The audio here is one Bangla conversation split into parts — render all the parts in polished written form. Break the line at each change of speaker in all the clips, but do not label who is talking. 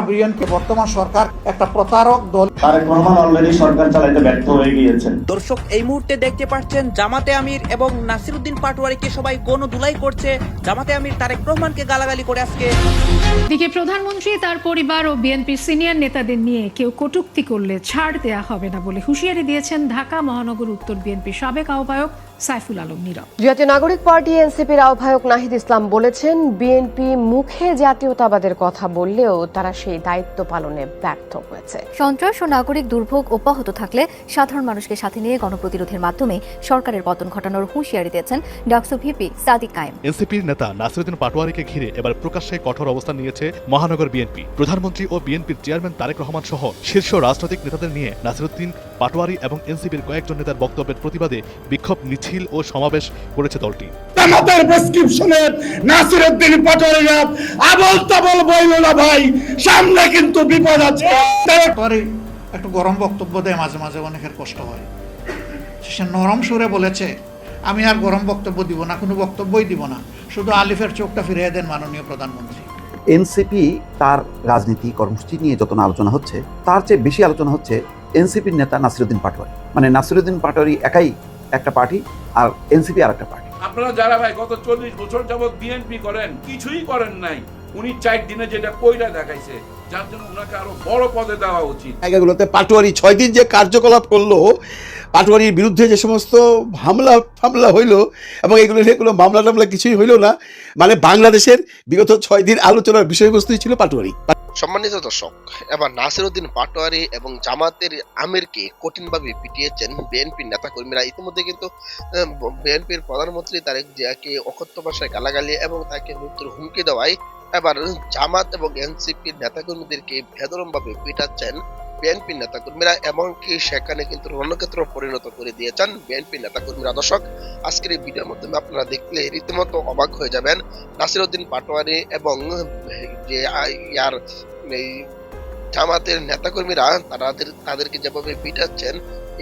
বিএনপি বর্তমান সরকার একটা প্রতারক দল।
তারেক রহমান অলরেডি সরকার চালাতে ব্যর্থ হয়ে গিয়েছেন।
দর্শক এই মুহূর্তে দেখতে পাচ্ছেন জামাতে আমির এবং নাসিরউদ্দিন পাটোয়ারিকে সবাই গণধুলাই করছে। জামাতে আমির তারেক রহমানকে গালাগালি করে আজকে।
দিকে প্রধানমন্ত্রী তার পরিবার ও বিএনপির সিনিয়র নেতাদের নিয়ে কেউ কটূক্তি করলে ছাড় দেয়া হবে না বলে হুঁশিয়ারি দিয়েছেন ঢাকা মহানগর উত্তর বিএনপির সাবেক আহ্বায়ক সাইফুল আলম নীরব।
জাতীয় নাগরিক পার্টি এনসিপির আহ্বায়ক নাহিদ ইসলাম বলেছেন, বিএনপি মুখে জাতীয়তাবাদের কথা বললেও তারা সেই দায়িত্ব পালনে ব্যর্থ হয়েছে।
সন্ত্রাস ও নাগরিক দুর্ভোগ অব্যাহত থাকলে সাধারণ মানুষকে সাথে নিয়ে গণপ্রতিরোধের মাধ্যমে সরকারের পতন ঘটানোর হুঁশিয়ারি দিয়েছেন ডাকসু ভিপি সাদিক কায়েম।
এনসিপির নেতা নাসিরউদ্দিন পাটোয়ারিকে ঘিরে এবার প্রকাশ্যে কঠোর অবস্থান নিয়েছে মহানগর বিএনপি। প্রধানমন্ত্রী ও বিএনপির চেয়ারম্যান তারেক রহমান সহ শীর্ষ রাজনৈতিক নেতাদের নিয়ে নাসিরউদ্দিন পাটোয়ারি এবং এনসিপির কয়েকজন নেতার বক্তব্যের প্রতিবাদে বিক্ষোভ মিছিল ও সমাবেশ করেছে দলটি।
জামাতের প্রেসক্রিপশনে নাসিরউদ্দিন পাটোয়ারিরা আবল তাবল বইল না ভাই, সামনে কিন্তু বিপদ আছে।
পাটোয়ারি একটু গরম বক্তব্য দেয়, মাঝে মাঝে অনেকের কষ্ট হয়। সে নরম সুরে বলেছে, আমি আর গরম বক্তব্য দিব না, কোনো বক্তব্যই দিব না, শুধু আলিফের চোখটা ফিরিয়ে দেন মাননীয় প্রধানমন্ত্রী।
এনসিপি তার রাজনীতি কর্মসূচি নিয়ে যত না আলোচনা হচ্ছে, তার চেয়ে বেশি আলোচনা হচ্ছে এনসিপির নেতা নাসিরউদ্দিন পাটোয়ারি। মানে নাসিরউদ্দিন পাটোয়ারি একাই একটা পার্টি আর এনসিপি আর একটা পার্টি।
আপনারা যারা ভাই গত 40 বছর যাবৎ বিএনপি করেন, কিছুই করেন নাই। উনি 4 দিনে যেটা কইরা দেখাইছে, যার জন্য ওনাকে আরো বড় পদে দেওয়া উচিত।
জায়গাগুলোতে পাটোয়ারি 6 দিন যে কার্যকলাপ করলো, পাটোয়ারির বিরুদ্ধে যে সমস্ত হামলা হইলো এবং এগুলো মামলা টামলা কিছুই হইলো না। মানে বাংলাদেশের বিগত 6 দিন আলোচনার বিষয়বস্তুই ছিল পাটোয়ারি।
সম্মানিত দর্শক, এবার নাসিরউদ্দিন পাটোয়ারি এবং জামাতের আমিরকে কঠিনভাবে পিটিয়েছেন বিএনপির নেতাকর্মীরা। ইতিমধ্যে কিন্তু বিএনপির প্রধানমন্ত্রী তারেক জিয়াকে অকথ্য ভাষায় গালাগালি এবং তাকে মৃত্যুর হুমকি দেওয়ায় এবার জামাত এবং এনসিপির নেতাকর্মীদেরকে বেদরমভাবে পিটাচ্ছেন বিএনপির নেতাকর্মীরা, এমনকি সেখানে কিন্তু রণক্ষেত্র পরিণত করে দিয়েছেন বিএনপির নেতাকর্মীরা। দর্শক, আজকের এই ভিডিওর মাধ্যমে আপনারা দেখলে রীতিমতো অবাক হয়ে যাবেন। নাসিরউদ্দিন পাটোয়ারি এবং যে ইয়ার এই জামাতের নেতাকর্মীরা তাদেরকে যেভাবে পিটাচ্ছেন,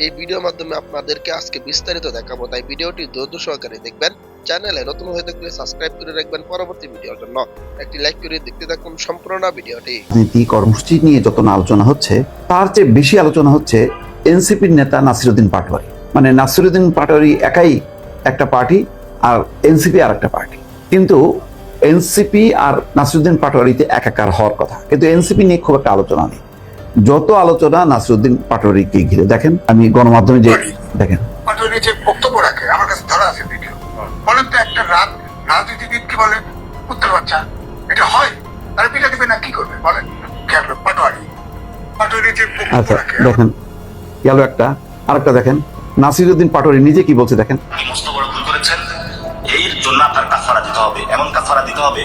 এই ভিডিওর মাধ্যমে আপনাদেরকে আজকে বিস্তারিত দেখাবো, তাই ভিডিওটি ধৈর্য সহকারে দেখবেন। চ্যানেলে নতুন হয়ে থাকলে সাবস্ক্রাইব করে রাখবেন পরবর্তী ভিডিওর জন্য। একটি লাইক করে দেখতে থাকুন সম্পূর্ণ ভিডিওটি।
রাজনীতি কর্মসূচি নিয়ে যত না আলোচনা হচ্ছে, তার চেয়ে বেশি আলোচনা হচ্ছে এনসিপির নেতা নাসিরউদ্দিন পাটোয়ারি। মানে নাসিরউদ্দিন পাটোয়ারি একাই একটা পার্টি আর এনসিপি আর একটা পার্টি। কিন্তু এনসিপি আর নাসিরউদ্দিন পাটোয়ারিতে একাকার হওয়ার কথা, কিন্তু এনসিপি নিয়ে খুব একটা আলোচনা নেই। যত আলোচনা নাসিরউদ্দিন পাটোয়ারিকে ঘিরে। দেখেন, আমি গণমাধ্যমে যে দেখেন
পাটোয়ারি যে বক্তব্য রাখে, আমার কাছে ধরা আছে ভিডিও। বলেন তো, একটা রাজনীতিবিদ কি বলে উত্তর বাচ্চা, এটা হয়? তারা পিটা দিবে না, কি করবে বলেন? পাটোয়ারি যে
আচ্ছা দেখেন, গেল একটা। আরেকটা দেখেন, নাসিরউদ্দিন পাটোয়ারি নিজে কি বলছে দেখেন।
মস্ত বড় ভুল করেছেন, এর জন্য আপনার কাফারা দিতে হবে। এমন কাফারা দিতে হবে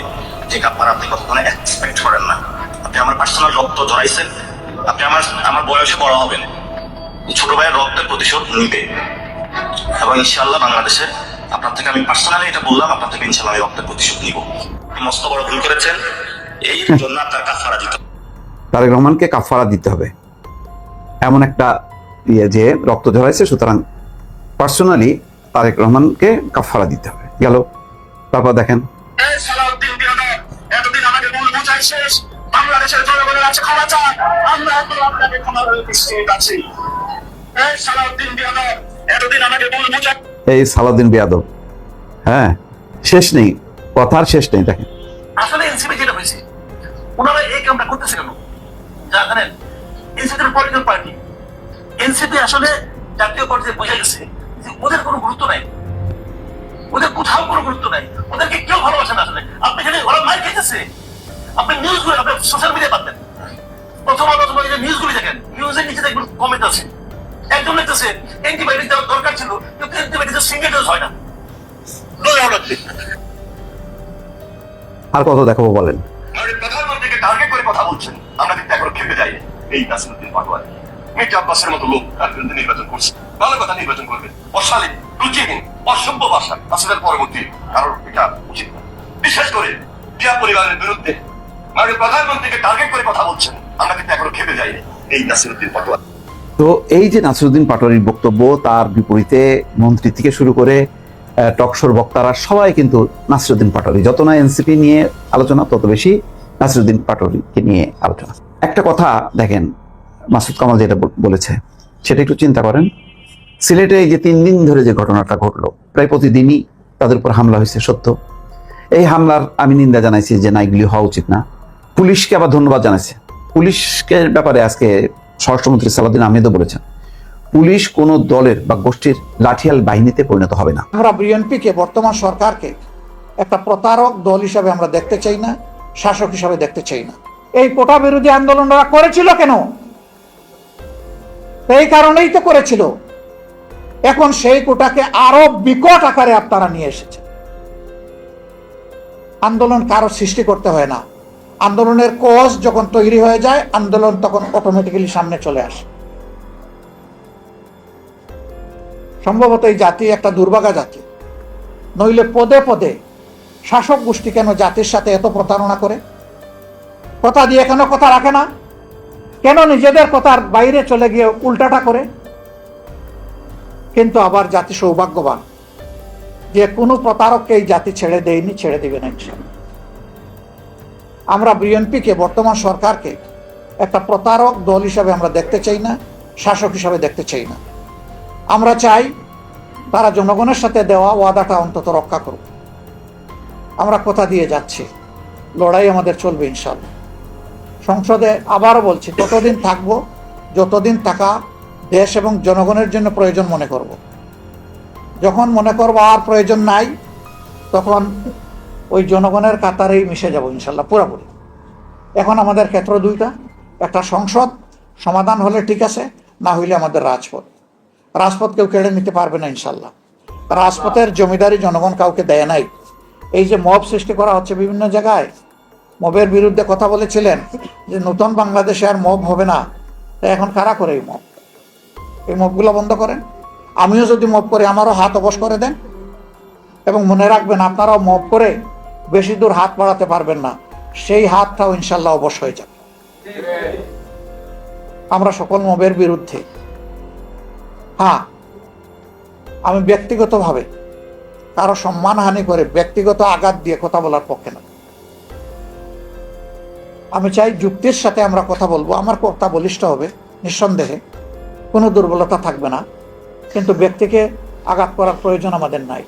যে কাফারা আপনি কখনো এক্সপেক্ট করেন না। আপনি আমার পার্সোনাল রক্ত ঝরাইছেন, আপনি আমার বয়সে বড় হবেন, ছোট ভাইয়ের রক্তের প্রতিশোধ নিবে এবং ইনশাআল্লাহ বাংলাদেশে আপনার থেকে, আমি পার্সোনালি এটা বললাম, আপনার থেকে ইনশাআল্লাহ আমি রক্তের প্রতিশোধ নিব। মস্ত বড় ভুল করেছেন, এর জন্য আপনার কাফারা দিতে হবে।
তারেক রহমানকে কাফারা দিতে হবে, এমন একটা যে রক্ত ঝরাইছে, সুতরাং পার্সোনালি তারেক রহমানকে কাফারা দিতে হবে। গেল। তারপর দেখেন,
এতদিন আমাকে মূল বোঝাই শেষ, বাংলাদেশের জনগণের আছে ক্ষমা চান, আমরা আপনাকে ক্ষমা করে প্রস্তুত আছি। এই সালাউদ্দিন বিয়াদব, এতদিন আমাকে মূল বোঝাই।
এই সালাউদ্দিন বিয়াদব, হ্যাঁ, শেষ নেই, কথার শেষ নেই। দেখেন,
আসলে এনসিপি যেটা হয়েছে, ওনারা এই কামটা করতেছে কেন জানেন? এনসিপি পলিটিক্যাল পার্টি, এনসিপি আসলে জাতীয় পর্যায়ে বোঝা গেছে যে ওদের কোনো গুরুত্ব নাই, ওদের কোথাও কোনো গুরুত্ব নাই, ওদেরকে কেউ ভালোবাসে না। আসলে আপনি খালি ওরা মার খেতেছে, আপনি নিউজগুলো আপনি সোশ্যাল মিডিয়া পাবেন, প্রথম নিউজগুলি দেখেন, নিউজের নিচে দেখবেন কমেন্ট আছে, একজন লিখতেছে অ্যান্টিবায়োটিক দেওয়ার দরকার ছিল, কিন্তু অ্যান্টিবায়োটিক সিঙ্গেল ডোজ হয় না।
আর কত দেখাবো বলেন?
প্রধানমন্ত্রীকে টার্গেট করে কথা বলছেন, আমরা কিন্তু এখন খেপে যাই। এই নাসিরউদ্দিন পাটোয়ারি মির্জা আব্বাসের মতো লোক তার বিরুদ্ধে নির্বাচন করছে, ভালো কথা নির্বাচন করবে। অশালীন, রুচিহীন, অসভ্য ভাষা আসলে পরবর্তী কারণ এটা উচিত না। বিশেষ করে জিয়া পরিবারের বিরুদ্ধে মানে প্রধানমন্ত্রীকে টার্গেট করে কথা বলছেন, আমরা কিন্তু এখনো খেপে যাই এই নাসিরউদ্দিন পাটোয়ারি।
তো এই যে নাসিরউদ্দিন পাটোয়ারির বক্তব্য, তার বিপরীতে মন্ত্রী থেকে শুরু করে টকশোর বক্তারা সবাই কিন্তু নাসিরউদ্দিন পাটোয়ারি। যত না এনসিপি নিয়ে আলোচনা, তত বেশি নাসিরুদ্দিন পাটোয়ারিকে নিয়ে আলোচনা। একটা কথা দেখেন, মাসুদ কামাল যেটা বলেছে সেটা একটু চিন্তা করেন। সিলেটে এই যে 3 দিন ধরে যে ঘটনাটা ঘটলো, প্রায় প্রতিদিনই তাদের উপর হামলা হয়েছে, সত্য। এই হামলার আমি নিন্দা জানাইছি যে না, এগুলি হওয়া উচিত না। পুলিশকে আবার ধন্যবাদ জানাইছে। পুলিশকে ব্যাপারে আজকে স্বরাষ্ট্রমন্ত্রী সালাউদ্দিন আহমেদও বলেছেন, পুলিশ কোনো দলের বা গোষ্ঠীর লাঠিয়াল বাহিনীতে পরিণত হবে না।
আমরা বিএনপিকে, বর্তমান সরকারকে একটা প্রতারক দল হিসাবে আমরা দেখতে চাই না, শাসক হিসাবে দেখতে চাই না। এই কোটা বিরোধী আন্দোলনরা করেছিল কেন? এই কারণেই তো করেছিল। এখন সেই কোটাকে আরো বিকট আকারে আপনারা নিয়ে এসেছে। আন্দোলন কারো সৃষ্টি করতে হয় না, আন্দোলনের কজ যখন তৈরি হয়ে যায় আন্দোলন তখন অটোমেটিক্যালি সামনে চলে আসে। সম্ভবত এই জাতি একটা দুর্ভাগা জাতি, নইলে পদে পদে শাসক গোষ্ঠী কেন জাতির সাথে এত প্রতারণা করে? কথা দিয়ে কেন কথা রাখে না? কেন নিজেদের কথার বাইরে চলে গিয়ে উল্টাটা করে? কিন্তু আবার জাতি সৌভাগ্যবান যে কোনো প্রতারককে এই জাতি ছেড়ে দেয়নি, ছেড়ে দিবে না ইনশাআল্লাহ। আমরা বিএনপিকে, বর্তমান সরকারকে একটা প্রতারক দল হিসাবে আমরা দেখতে চাই না, শাসক হিসাবে দেখতে চাই না। আমরা চাই তারা জনগণের সাথে দেওয়া ওয়াদাটা অন্তত রক্ষা করুক। আমরা কথা দিয়ে যাচ্ছি, লড়াই আমাদের চলবে ইনশাআল্লাহ। সংসদে আবারও বলছি, ততদিন থাকবো যতদিন টাকা দেশ এবং জনগণের জন্য প্রয়োজন মনে করব। যখন মনে করবো আর প্রয়োজন নাই, তখন ওই জনগণের কাতারেই মিশে যাব ইনশাল্লাহ পুরোপুরি। এখন আমাদের ক্ষেত্র দুইটা, একটা সংসদ সমাধান হলে ঠিক আছে, না হইলে আমাদের রাজপথ। রাজপথ কেউ কেড়ে নিতে পারবে না ইনশাল্লাহ। রাজপথের জমিদারি জনগণ কাউকে দেয় নাই। এই যে মব সৃষ্টি করা হচ্ছে বিভিন্ন জায়গায়, মবের বিরুদ্ধে কথা বলেছিলেন যে নতুন বাংলাদেশে আর মব হবে না, তাই এখন কারা করে এই মব? এই মবগুলো বন্ধ করেন। আমিও যদি মব করে আমারও হাত অবশ করে দেন, এবং মনে রাখবেন আপনারাও মব করে বেশি দূর হাত বাড়াতে পারবেন না, সেই হাতটাও ইনশাল্লাহ অবশ হয়ে যাবে। আমরা সকল মবের বিরুদ্ধে। হ্যাঁ, আমি ব্যক্তিগতভাবে কারো সম্মানহানি করে ব্যক্তিগত আঘাত দিয়ে কথা বলার পক্ষে না। আমি চাই যুক্তির সাথে আমরা কথা বলবো, আমার কথা বলিষ্ঠ হবে নিঃসন্দেহে, কোনো দুর্বলতা থাকবে না, কিন্তু ব্যক্তিকে আঘাত করার প্রয়োজন আমাদের নাই।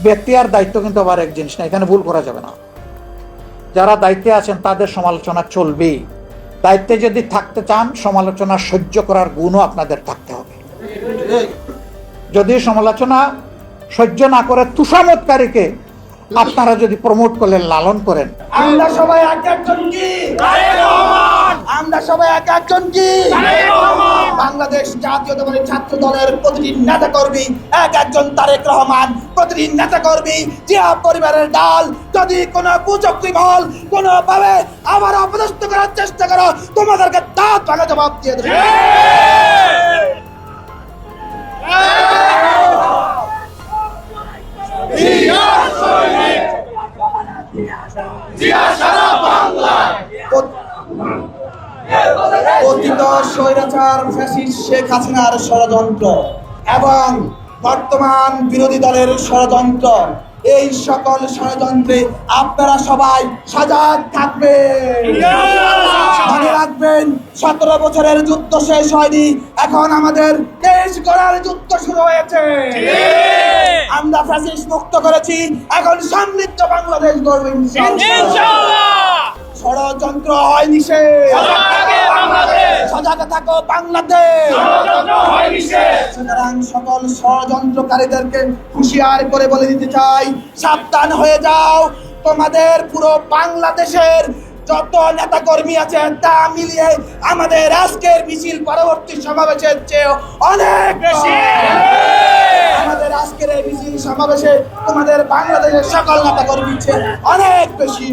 ব্যক্তি আর দায়িত্ব কিন্তু আবার এক জিনিস না, এখানে ভুল করা যাবে না। যারা দায়িত্বে আছেন তাদের সমালোচনা চলবেই। দায়িত্বে যদি থাকতে চান, সমালোচনা সহ্য করার গুণও আপনাদের থাকতে হবে। যদি সমালোচনা সহ্য না করে তুষামতকারীকে আপনারা যদি প্রমোট করলেন, লালন করেন,
আমরা সবাই এক একজন কি, আমরা সবাই এক একজন কি, বাংলাদেশ জাতীয়তাবাদী ছাত্র দলের প্রতিটি নেতা কর্মী এক একজন তারেক রহমান, প্রতিটি নেতা কর্মী জিয়া পরিবারের ডাল। যদি কোনো কুচক্রী বল কোনোভাবে আবার অপদস্থ করার চেষ্টা করো, তোমাদেরকে দাঁত ভাঙা জবাব দিয়ে দেবে। কথিত স্বৈরাচার ফ্যাসিস্ট শেখ হাসিনার ষড়যন্ত্র এবং বর্তমান বিরোধী দলের ষড়যন্ত্র, এই সকল ষড়যন্ত্রে আপনারা সবাই সজাগ থাকবেন। মনে রাখবেন, 17 বছরের যুদ্ধ শেষ হয়নি, এখন আমাদের দেশ গড়ার যুদ্ধ শুরু হয়েছে। আমরা ফ্যাসিস্ট মুক্ত করেছি, এখন সমৃদ্ধ বাংলাদেশ গড়ব ইনশাআল্লাহ। ষড়যন্ত্র হয় নিষেধ, সজাগ থাকো বাংলাদেশ। সুতরাং সকল ষড়যন্ত্রকারীদেরকে হুঁশিয়ার করে বলে দিতে চাই, সাবধান হয়ে যাও। তোমাদের পুরো বাংলাদেশের যত নেতা কর্মী আছে তা মিলিয়ে আমাদের আজকের মিছিল পরবর্তী সমাবেশের চেয়ে অনেক বেশি। আমাদের আজকের এই মিছিল সমাবেশে তোমাদের বাংলাদেশের সকল নেতা কর্মী অনেক বেশি।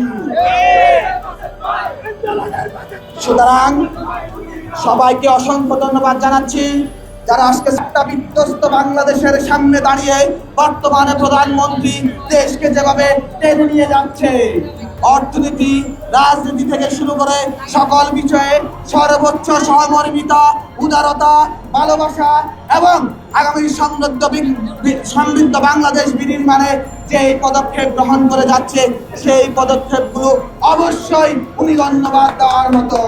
সুতরাং সবাইকে অসংখ্য ধন্যবাদ জানাচ্ছি যারা আজকে একটা বিধ্বস্ত বাংলাদেশের সামনে দাঁড়িয়ে বর্তমানে প্রধানমন্ত্রী দেশকে যেভাবে টেনে নিয়ে যাচ্ছে, অর্থনীতি, রাজনীতি থেকে শুরু করে সকল বিষয়ে সর্বোচ্চ সহমর্মিতা, উদারতা, ভালোবাসা এবং
আগামী সমৃদ্ধ বাংলাদেশ বিনির্মাণে যে পদক্ষেপ গ্রহণ করে যাচ্ছে সেই পদক্ষেপগুলো অবশ্যই উনি ধন্যবাদ দেওয়ার মতো।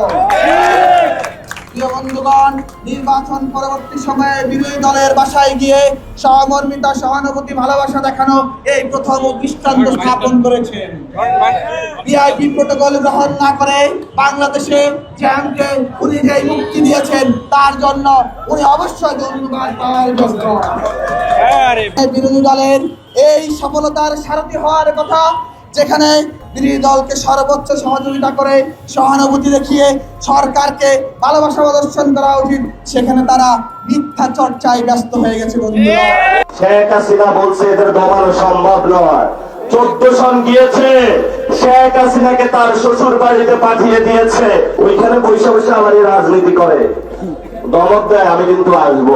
প্রিয় বন্ধুগণ, নির্বাচন পরবর্তী সময়ে বিরোধী দলের বাসায় গিয়ে সহমর্মিতা, সহানুভূতি, ভালোবাসা দেখানো এই প্রথম দৃষ্টান্ত স্থাপন করেছেন। ভিআইপি প্রটোকল গ্রহণ না করে বাংলাদেশে জ্যামকে উনি যে মুক্তি দিয়েছেন তার জন্য উনি অবশ্যই ধন্যবাদ পাওয়ার যোগ্য। বিরোধী দলের এই সফলতার সারথি হওয়ার কথা, যেখানে বিরোধী দলকে সর্বোচ্চ সহযোগিতা করে সহানুভূতি দেখিয়ে সরকারকে ভালোবাসা প্রদর্শন করা উচিত, সেখানে তারা মিথ্যা চর্চায় ব্যস্ত হয়ে গেছে। বন্ধুরা,
শেখ হাসিনা বলছে এদের দমানো সম্ভব নয়। 14 সন গিয়েছে, শেখ হাসিনাকে তার শ্বশুর বাড়িতে পাঠিয়ে দিয়েছে, ওইখানে বসে বসে আমার এই রাজনীতি করে দমক দেয়। আমি কিন্তু আসবো,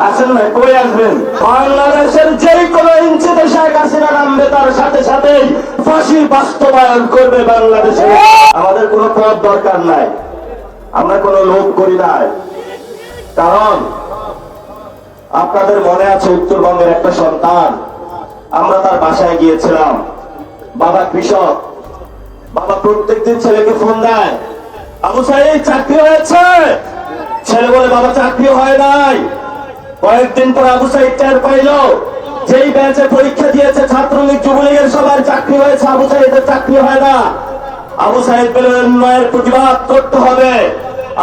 আসেন না, কই আসবেন? বাংলাদেশের যেই কোনো ইঞ্চিতে শেখ হাসিনা নামবে তার সাথে সাথেই ফাঁসি বাস্তবায়ন করবে বাংলাদেশে। আমাদের কোনো পদ দরকার নাই, আমরা কোনো লোভ করি নাই। কারণ আপনাদের মনে আছে উত্তরবঙ্গের একটা সন্তান, আমরা তার বাসায় গিয়েছিলাম। বাবা কৃষক, বাবা প্রত্যেকদিন ছেলেকে ফোন দেয়, আবু সাইদ চাকরি হয়েছে? ছেলে বলে বাবা চাকরি হয় নাই। কয়েকদিন পর আবু সাইদ টের পাইল যেই ব্যাচে পরীক্ষা দিয়েছে ছাত্রলীগ যুবলীগের সবার চাকরি হয়েছে, আবু সাইদের চাকরি হয় না। আবু সাইদ বলে উন্নয়নের প্রতিবাদ করতে হবে।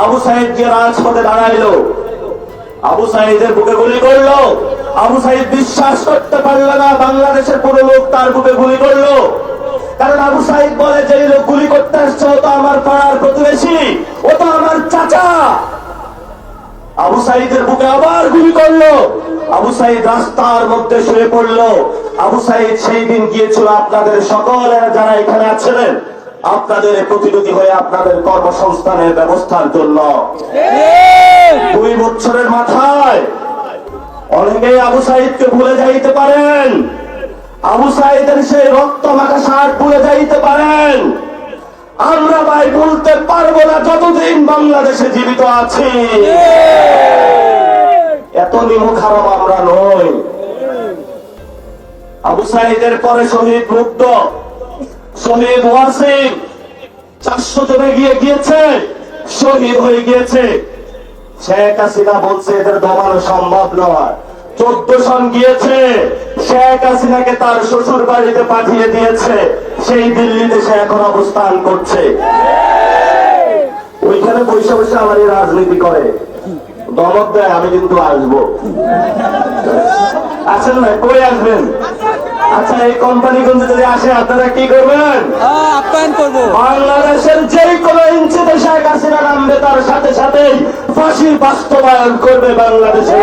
আবু সাইদ গিয়ে রাজপথে দাঁড়াইলো, আবু সাইদের বুকে গুলি করলো। আবু সাইদ বিশ্বাস করতে পারল না বাংলাদেশের পুরো লোক তার বুকে গুলি করলো। কারণ আবু সাইদ বলে যে লোক গুলি করতে আসছে ও তো আমার পাড়ার প্রতিবেশী, ও তো আমার চাচা। আবু সাইদের বুকে আবার গুলি করলো। আবু সাইদ রাস্তার মধ্যে শুয়ে পড়লো। আবু সাইদ সেই দিন গিয়েছিল আপনাদের সকলের যারা এখানে আছেন আপনাদের প্রতিনিধি হয়ে আপনাদের কর্মসংস্থানের ব্যবস্থার জন্য। 2 বছরের মাথায় অনেকেই আবু সাইদকে ভুলে যাইতে পারেন, আবু সাইদের সেই রক্ত মাখা শার্ট ভুলে যাইতে পারেন। আমরা ভাই ভুলতে পারবো না যতদিন বাংলাদেশে জীবিত আছি। এত নিমুখ হারাম আমরা নই। আবু সাইদের পরে শহীদ মুগ্ধ, শহীদ ওয়াসিম 400 জনে গিয়েছে, শহীদ হয়ে গিয়েছে। শেখ হাসিনা বলছে এদের দমানো সম্ভব নয়। 14 সন গিয়েছে, শেখ হাসিনাকে তার শ্বশুর বাড়িতে পাঠিয়ে দিয়েছে, সেই দিল্লিতে সে এখন অবস্থান করছে। ওইখানে বসে বসে আমার এই রাজনীতি করে দমক দেয়। আমি কিন্তু আসবো, আসেন না, কই আসবেন? আচ্ছা, এই কোম্পানিগঞ্জে যদি আসে আপনারা কি করবেন?
আপ্যায়ন করব।
বাংলাদেশের যেই কোনো ইঞ্চিতে শেখ হাসিনা নামবে তার সাথে সাথেই ফাঁসি বাস্তবায়ন করবে বাংলাদেশে।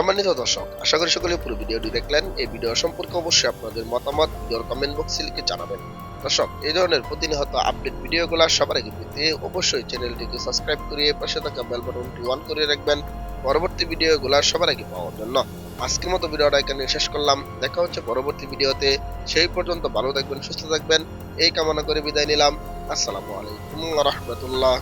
সম্মানিত দর্শক, আশা করি সকলে পুরো ভিডিওটি দেখলেন। এই ভিডিও সম্পর্কে অবশ্যই আপনাদের মতামত ভিডিওর কমেন্ট বক্সে লিখে জানাবেন। দর্শক, এই ধরনের প্রতিনিয়ত আপডেট ভিডিওগুলো সবার আগে পেতে অবশ্যই চ্যানেলটিকে সাবস্ক্রাইব করে পাশে থাকা বেল বাটনটি অন করে রাখবেন পরবর্তী ভিডিওগুলো সবার আগে পাওয়ার জন্য। আজকের মতো ভিডিওটা এখানে শেষ করলাম, দেখা হচ্ছে পরবর্তী ভিডিওতে। সেই পর্যন্ত ভালো থাকবেন, সুস্থ থাকবেন এই কামনা করে বিদায় নিলাম। আসসালামু আলাইকুম ওয়া রাহমাতুল্লাহ।